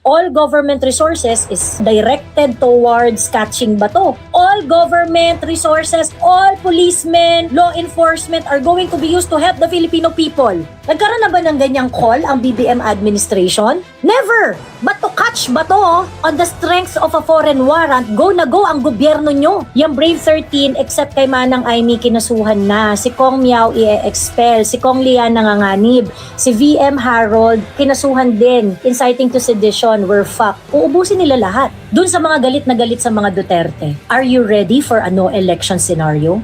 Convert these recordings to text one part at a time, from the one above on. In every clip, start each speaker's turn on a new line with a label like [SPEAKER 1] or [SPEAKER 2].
[SPEAKER 1] All government resources is directed towards catching bato. All government resources, all policemen, law enforcement are going to be used to help the Filipino people. Nagkaroon na ba ng ganyang call ang BBM administration? Never! But to catch bato on the strength of a foreign warrant, go na go ang gobyerno nyo. Yung Brave 13, except kay Manang Aimee, kinasuhan na. Si Kong Miao i-expel. Si Kong Lian nanganganib. Si VM Harold, kinasuhan din. Inciting to sedition, were fucked. Uubusin nila lahat. Dun sa mga galit na galit sa mga Duterte. Are you ready for a no-election scenario?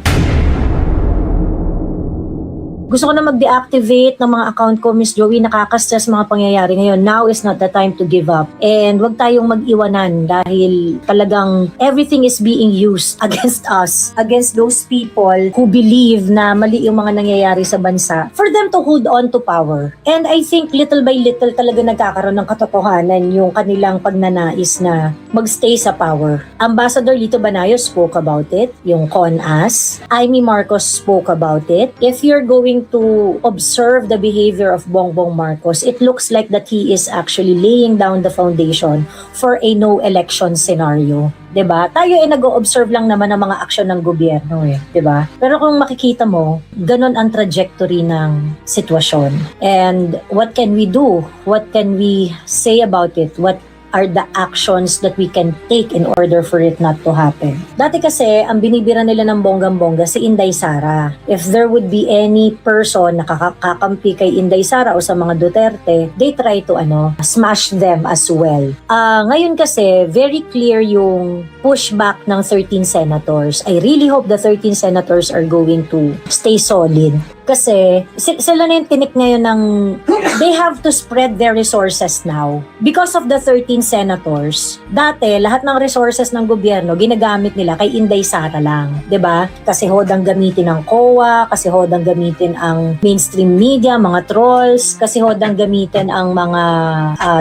[SPEAKER 1] Gusto ko na mag-deactivate ng mga account ko, Miss Joey. Nakaka-stress mga pangyayari ngayon. Now is not the time to give up. And wag tayong mag-iwanan dahil talagang everything is being used against us, against those people who believe na mali yung mga nangyayari sa bansa for them to hold on to power. And I think little by little talaga nagkakaroon ng katotohanan yung kanilang pagnanais na magstay sa power. Ambassador Lito Banayo spoke about it, yung CONAS. Amy Marcos spoke about it. If you're going to observe the behavior of Bongbong Marcos, it looks like that he is actually laying down the foundation for a no election scenario. 'Di ba? Tayo ay nag-o-observe lang naman ng mga aksyon ng gobyerno 'di ba? Pero kung makikita mo, ganun ang trajectory ng sitwasyon. And what can we do? What can we say about it? What are the actions that we can take in order for it not to happen. Dati kasi, ang binibira nila ng bonggang-bongga si Inday Sara. If there would be any person na kakampi kay Inday Sara o sa mga Duterte, they try to smash them as well. Ngayon kasi, very clear yung pushback ng 13 senators. I really hope the 13 senators are going to stay solid. Kasi sila na yung tinik ngayon ng they have to spread their resources now. Because of the 13 senators, dati lahat ng resources ng gobyerno ginagamit nila kay Inday Sara lang, 'di ba? Kasi hodang gamitin ang COA, kasi hodang gamitin ang mainstream media, mga trolls, kasi hodang gamitin ang mga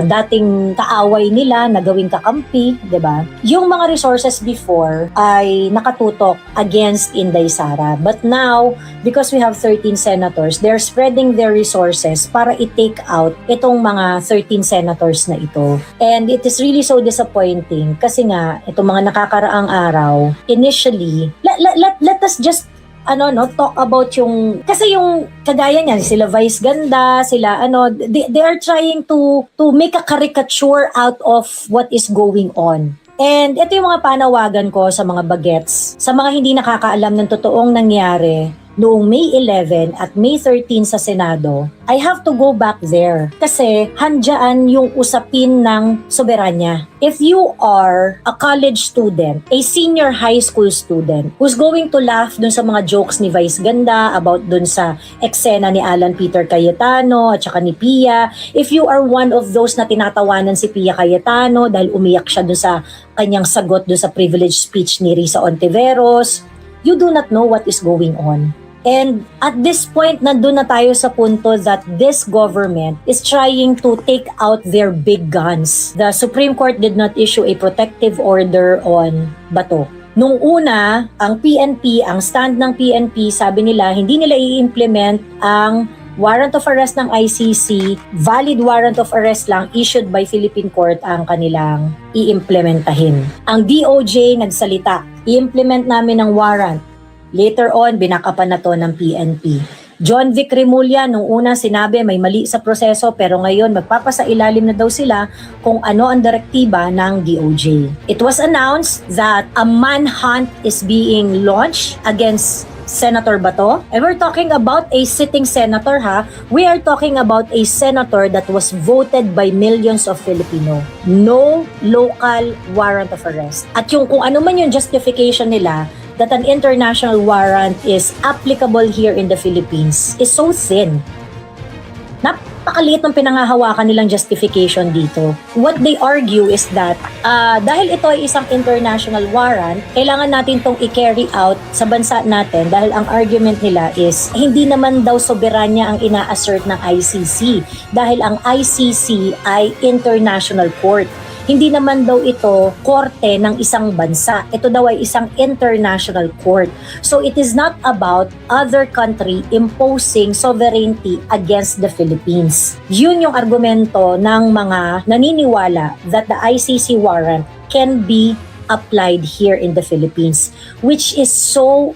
[SPEAKER 1] dating kaaway nila na gawing kakampi, 'di ba? Yung mga resources before ay nakatutok against Inday Sara. But now, because we have 13 senators, they're spreading their resources para i-take out itong mga 13 senators na ito. And it is really so disappointing kasi nga, itong mga nakakaraang araw, initially, let us just talk about yung, kasi yung kagaya niyan, sila Vice Ganda, sila they are trying to make a caricature out of what is going on. And ito yung mga panawagan ko sa mga bagets, sa mga hindi nakakaalam ng totoong nangyari noong May 11 at May 13 sa Senado. I have to go back there kasi handyan yung usapin ng soberanya. If you are a college student, a senior high school student who's going to laugh dun sa mga jokes ni Vice Ganda about dun sa eksena ni Alan Peter Cayetano at saka ni Pia, if you are one of those na tinatawanan si Pia Cayetano dahil umiyak siya dun sa kanyang sagot dun sa privilege speech ni Risa Ontiveros, you do not know what is going on. And at this point, nandun na tayo sa punto that this government is trying to take out their big guns. The Supreme Court did not issue a protective order on bato. Nung una, ang PNP, ang stand ng PNP, sabi nila, hindi nila i-implement ang warrant of arrest ng ICC, valid warrant of arrest lang issued by Philippine Court ang kanilang i-implementahin. Ang DOJ nagsalita, i-implement namin ang warrant. Later on, binakapan na to ng PNP. John Vic Remulla, nung una sinabi may mali sa proseso pero ngayon magpapasailalim na daw sila kung ano ang direktiba ng DOJ. It was announced that a manhunt is being launched against Senator Bato. And we're talking about a sitting senator We are talking about a senator that was voted by millions of Filipino. No local warrant of arrest. At yung kung ano man yung justification nila that an international warrant is applicable here in the Philippines is so thin. Napakaliit ng pinangahawakan nilang justification dito. What they argue is that dahil ito ay isang international warrant, kailangan natin tong i-carry out sa bansa natin dahil ang argument nila is hindi naman daw soberanya ang ina-assert ng ICC dahil ang ICC ay international court. hindi naman daw ito korte ng isang bansa. Ito daw ay isang international court. So it is not about other country imposing sovereignty against the Philippines. Yun yung argumento ng mga naniniwala that the ICC warrant can be applied here in the Philippines, which is so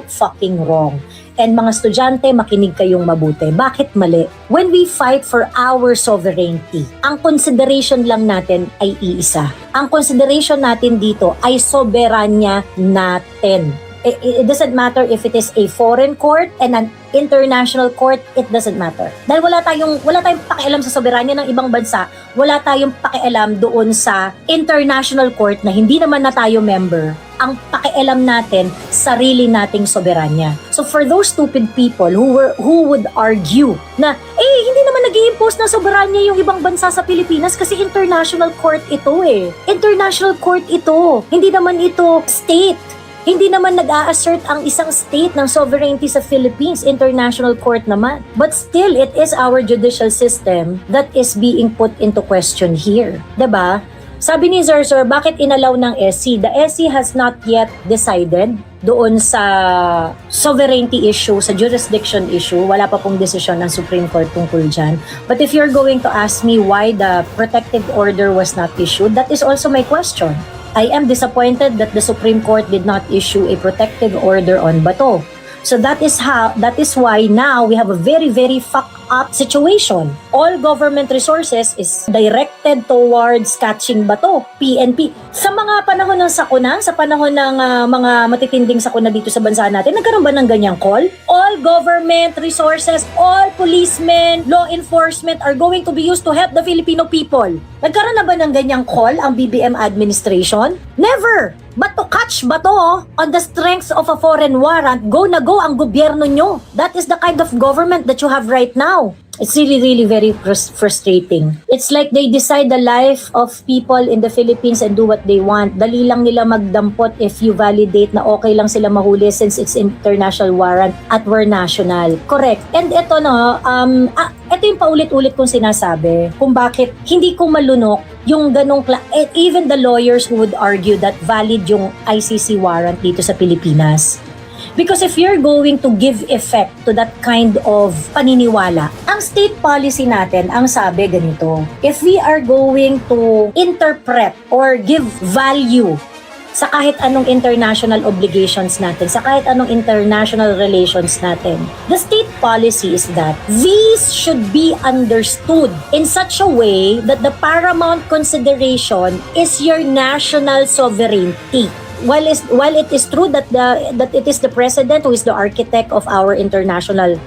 [SPEAKER 1] fucking wrong. And mga estudyante, makinig kayong mabuti. Bakit mali? When we fight for our sovereignty, ang consideration lang natin ay iisa. Ang consideration natin dito ay soberanya natin. It doesn't matter if it is a foreign court and an international court, it doesn't matter. Dahil wala tayong pakialam sa soberanya ng ibang bansa, wala tayong pakialam doon sa international court na hindi naman na tayo member. Ang pakialam natin, sarili nating soberanya. So for those stupid people who would argue na hindi naman nag-i-impose ng soberanya yung ibang bansa sa Pilipinas kasi international court ito International court ito. Hindi naman ito state. Hindi naman nag-a-assert ang isang state ng sovereignty sa Philippines, international court naman. But still, it is our judicial system that is being put into question here. 'Di ba? Sabi ni Sir, bakit inalaw ng SC? The SC has not yet decided doon sa sovereignty issue, sa jurisdiction issue. Wala pa pong desisyon ng Supreme Court tungkol dyan. But if you're going to ask me why the protective order was not issued, that is also my question. I am disappointed that the Supreme Court did not issue a protective order on Bato. So that is why now we have a very fucked up situation. All government resources is directed towards catching Bato, PNP. Sa mga panahon ng sakuna, sa panahon ng mga matitinding sakuna dito sa bansa natin, nagkaroon ba ng ganyang call? All government resources, all policemen, law enforcement are going to be used to help the Filipino people. Nagkaroon na ba ng ganyang call ang BBM administration? Never! But to catch Bato on the strength of a foreign warrant, go na go ang gobyerno nyo. That is the kind of government that you have right now. It's really very frustrating. It's like they decide the life of people in the Philippines and do what they want. Dali lang nila magdampot if you validate na okay lang sila mahuli since it's international warrant at we're national. Correct. And ito ito yung paulit-ulit kong sinasabi kung bakit hindi ko malunok yung ganong even the lawyers who would argue that valid yung ICC warrant dito sa Pilipinas. Because if you're going to give effect to that kind of paniniwala, ang state policy natin, ang sabi ganito, if we are going to interpret or give value sa kahit anong international obligations natin, sa kahit anong international relations natin, the state policy is that these should be understood in such a way that the paramount consideration is your national sovereignty. While it is true that it is the president who is the architect of our international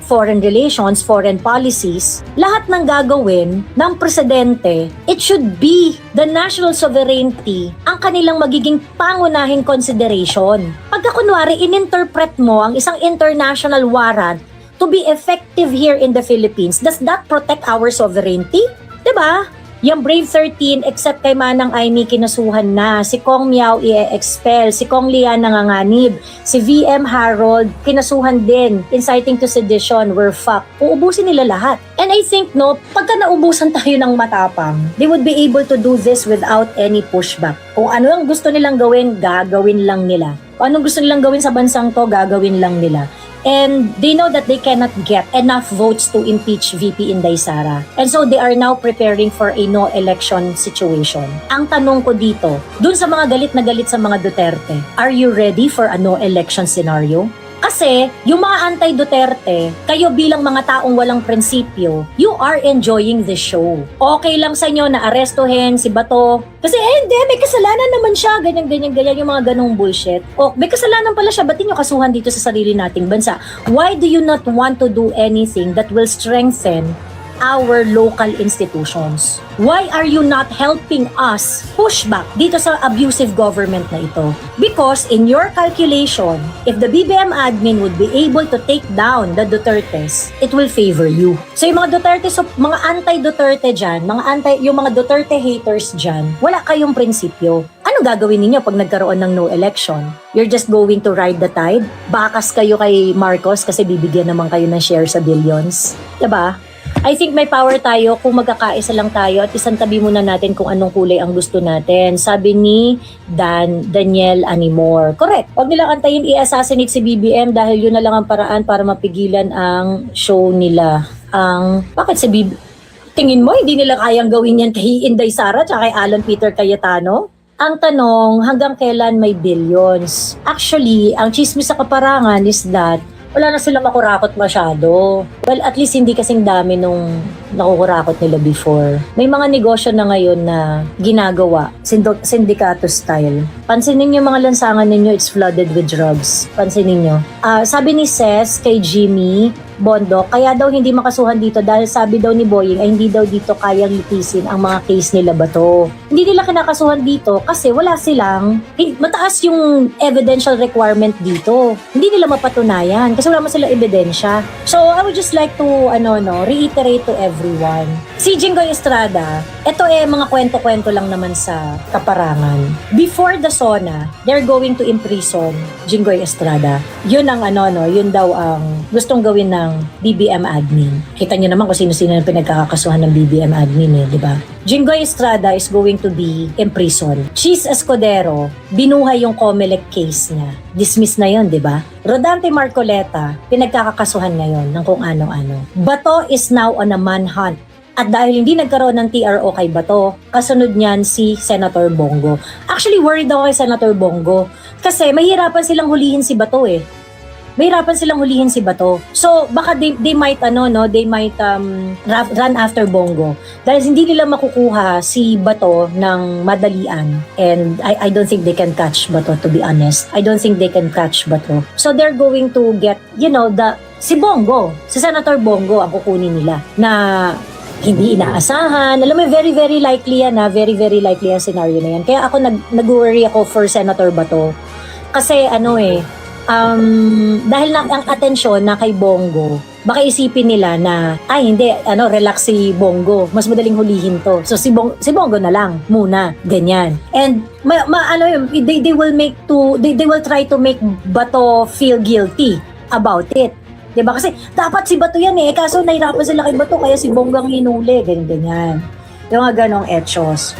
[SPEAKER 1] foreign relations, foreign policies, lahat ng gagawin ng presidente, it should be the national sovereignty ang kanilang magiging pangunahing consideration. Pagka kunwari ininterpret mo ang isang international warrant to be effective here in the Philippines, does that protect our sovereignty? 'Di ba? Yung Brave 13, except kay Manang Aimee, kinasuhan na. Si Kong Miao i-expel. Si Kong Lian nanganganib. Si VM Harold, kinasuhan din. Inciting to sedition, we're fucked. Uubusin nila lahat. And I think, pagka naubusan tayo ng matapang, they would be able to do this without any pushback. Kung ano ang gusto nilang gawin, gagawin lang nila. Kung anong gusto nilang gawin sa bansang to, gagawin lang nila. And they know that they cannot get enough votes to impeach VP Inday Sara. And so they are now preparing for a no-election situation. Ang tanong ko dito, dun sa mga galit na galit sa mga Duterte, are you ready for a no-election scenario? Kasi yung mga anti-Duterte, kayo bilang mga taong walang prinsipyo, you are enjoying the show. Okay lang sa inyo na arestuhin si Bato. Kasi hindi, may kasalanan naman siya, ganyan, yung mga ganong bullshit. May kasalanan pala siya, ba't nyo kasuhan dito sa sarili nating bansa? Why do you not want to do anything that will strengthen our local institutions? Why are you not helping us push back dito sa abusive government na ito? Because in your calculation, if the BBM admin would be able to take down the Dutertes, it will favor you. So yung mga Duterte, mga anti-Duterte dyan, yung mga Duterte haters dyan, wala kayong prinsipyo. Ano gagawin ninyo pag nagkaroon ng no election? You're just going to ride the tide? Bakas kayo kay Marcos kasi bibigyan naman kayo ng share sa billions. Diba? I think may power tayo kung magkakaisa lang tayo at isang tabi muna natin kung anong kulay ang gusto natin. Sabi ni Daniel Animor. Correct. Huwag nilang antayin i-assassinate si BBM dahil yun na lang ang paraan para mapigilan ang show nila. Bakit si BBM? Tingin mo, hindi nila kayang gawin yan kay Inday Sara at kay Alan Peter Cayetano? Ang tanong, hanggang kailan may billions? Actually, ang chismis sa kaparangan is that wala na sila makurakot masyado. Well, at least hindi kasing dami nung nakukurakot nila before. May mga negosyo na ngayon na ginagawa, sindikato style. Pansinin niyo mga lansangan ninyo, it's flooded with drugs. Pansinin niyo. Sabi ni Ses kay Jimmy Bondo, kaya daw hindi makasuhan dito dahil sabi daw ni Boying ay hindi daw dito kayang litisin ang mga case nila Bato. Hindi nila kinakasuhan dito kasi wala silang, mataas yung evidential requirement dito. Hindi nila mapatunayan kasi wala mo silang ebidensya. So I would just like to reiterate to everyone. Si Jinggoy Estrada, ito mga kwento-kwento lang naman sa kaparangan. Before the SONA, they're going to imprison Jinggoy Estrada. Yun ang yun daw ang gustong gawin ng BBM admin. Kita niyo naman kung sino-sino ang pinagkakasuhan ng BBM admin di ba? Jinggoy Estrada is going to be imprisoned. Cheese Escudero, binuhay yung Comelec case niya. Dismiss na yun, di ba? Rodante Marcoleta, pinagkakakasuhan ngayon ng kung ano-ano. Bato is now on a manhunt. At dahil hindi nagkaroon ng TRO kay Bato, kasunod niyan si Senator Bongo. Actually, worried ako kay Senator Bongo. Kasi mahirapan silang hulihin si Bato Mahirapan silang hulihin si Bato. So, baka they might run after Bongo. Dahil hindi nila makukuha si Bato ng madalian. And I don't think they can catch Bato, to be honest. I don't think they can catch Bato. So, they're going to get, si Bongo, si Senator Bongo ang kukunin nila na hindi inaasahan. Alam mo, very, very likely yan very, very likely ang scenario na yan. Kaya ako nag-worry ako for Senator Bato. Kasi dahil ang atensyon na kay Bongo, baka isipin nila na, hindi, relax si Bongo. Mas madaling hulihin to. So, si Bongo na lang, muna. Ganyan. And, they will try to make Bato feel guilty about it. Diba? Kasi, dapat si Bato yan kaso nahirapan sila kay Bato, kaya si Bongo ang hinuli. Ganyan. Yung mga ganong etchos.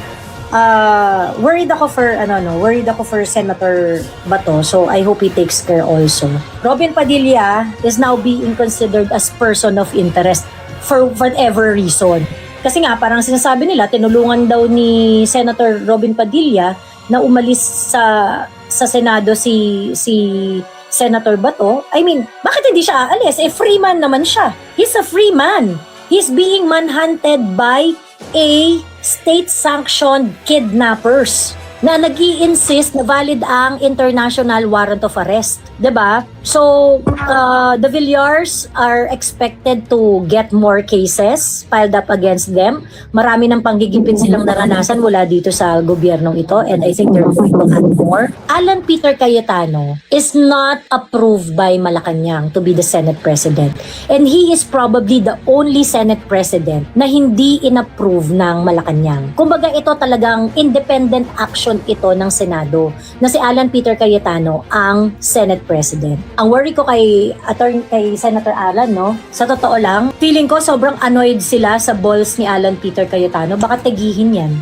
[SPEAKER 1] Worried ako for Senator Bato, so I hope he takes care also. Robin Padilla is now being considered as person of interest for whatever reason. Kasi nga parang sinasabi nila tinulungan daw ni Senator Robin Padilla na umalis sa Senado si Senator Bato. I mean, bakit hindi siya aalis? Free man naman siya. He's a free man. He's being manhunted by a state-sanctioned kidnappers na nag-i-insist na valid ang international warrant of arrest. Diba? So, the Villars are expected to get more cases filed up against them. Marami ng panggigipin silang naranasan mula dito sa gobyernong ito, and I think they're going to add more. Alan Peter Cayetano is not approved by Malacanang to be the Senate President. And he is probably the only Senate President na hindi inapprove ng Malacanang. Kumbaga ito talagang independent action ito ng Senado na si Alan Peter Cayetano ang Senate President. Ang worry ko kay Senator Alan, sa totoo lang, feeling ko sobrang annoyed sila sa balls ni Alan Peter Cayetano. Baka tagihin yan.